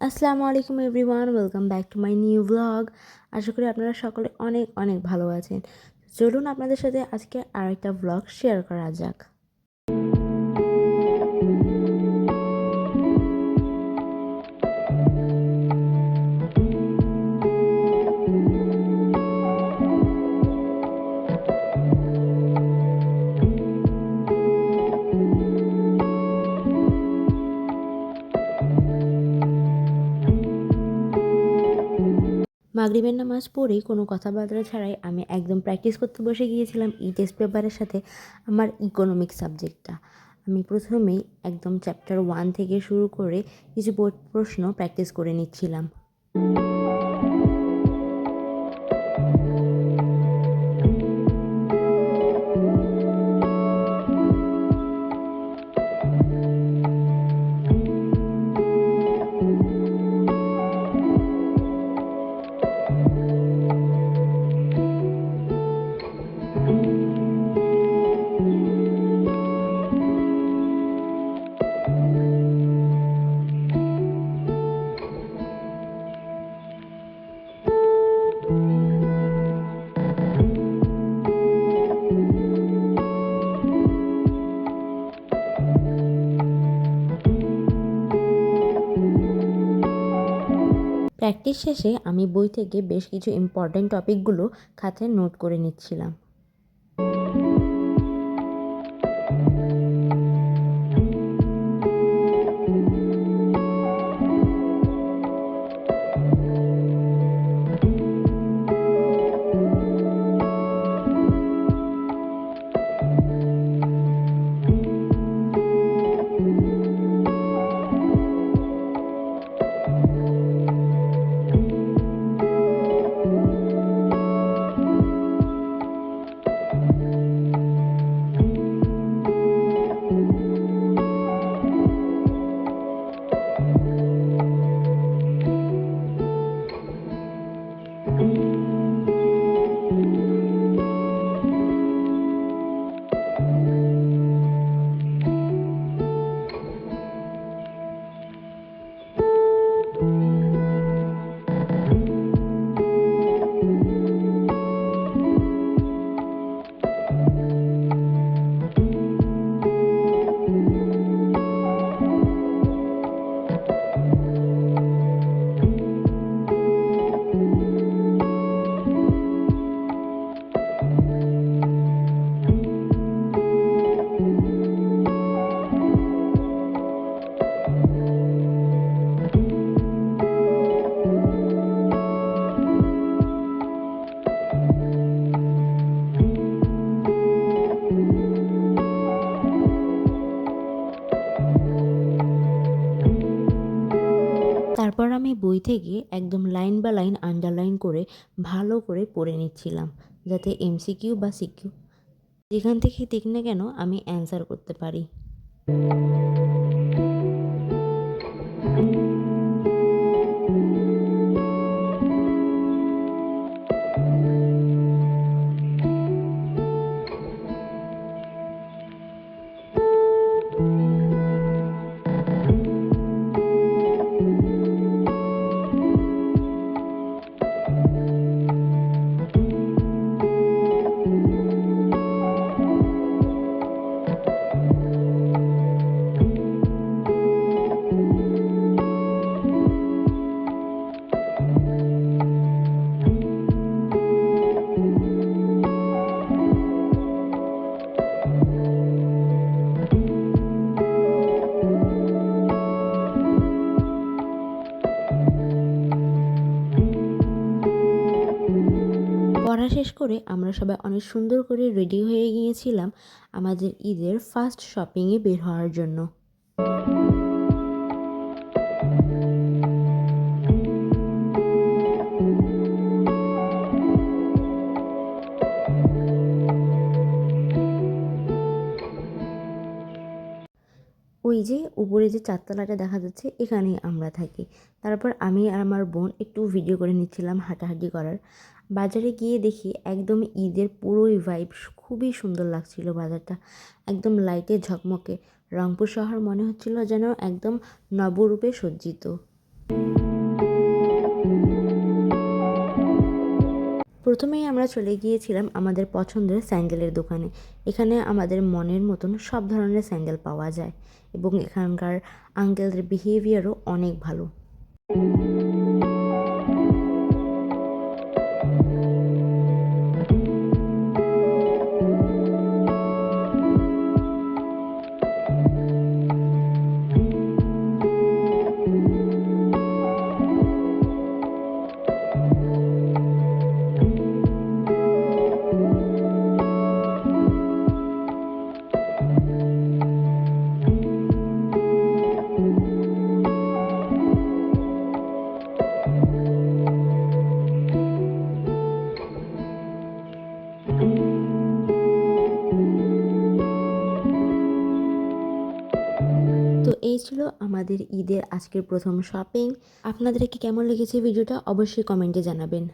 আসসালামু আলাইকুম everyone, welcome back to my new blog. আশা করি আপনারা সকলে অনেক অনেক ভালো আছেন। চলুন আপনাদের সাথে আজকে আরেকটা ব্লগ শেয়ার করা যাক। মাগরিবের নামাজ পড়েই কোনো কথাবার্তা ছাড়াই আমি একদম প্র্যাকটিস করতে বসে গিয়েছিলাম টেস্ট পেপারের সাথে আমার ইকোনমিক্স সাবজেক্টটা। আমি প্রথমেই একদম চ্যাপ্টার 1 থেকে শুরু করে কিছু প্রশ্ন প্র্যাকটিস করে নিচ্ছিলাম। প্র্যাকটিস শেষে আমি বই থেকে বেশ কিছু ইম্পর্ট্যান্ট টপিকগুলো খাতায় নোট করে নিচ্ছিলাম। তারপর আমি বই থেকে একদম লাইন বা লাইন আন্ডারলাইন করে ভালো করে পড়ে নিচ্ছিলাম, যাতে এমসিকিউ বা সিকিউ যেখান থেকে দিক না কেন আমি অ্যান্সার করতে পারি। পড়া শেষ করে আমরা সবাই অনেক সুন্দর করে রেডি হয়ে গিয়েছিলাম আমাদের ঈদের ফার্স্ট শপিংয়ে বের হওয়ার জন্য। ওই যে উপরে যে চারতলাটা দেখা যাচ্ছে, এখানেই আমরা থাকি। তারপর আমি আর আমার বোন একটু ভিডিও করে নিচ্ছিলাম হাঁটাহাঁটি করার। বাজারে গিয়ে দেখি একদম ঈদের পুরোই ভাইব, খুবই সুন্দর লাগছিল বাজারটা, একদম লাইটে ঝকমকে। রংপুর শহর মনে হচ্ছিল যেন একদম নবরূপে সজ্জিত। প্রথমেই আমরা চলে গিয়েছিলাম আমাদের পছন্দের স্যান্ডেলের দোকানে। এখানে আমাদের মনের মতন সব ধরনের স্যান্ডেল পাওয়া যায় এবং এখানকার আঙ্কেলদের বিহেভিয়ারও অনেক ভালো। তো এই ছিল আমাদের ঈদের আজকের প্রথম শপিং। আপনাদের কি কেমন লেগেছে ভিডিওটা অবশ্যই কমেন্টে জানাবেন।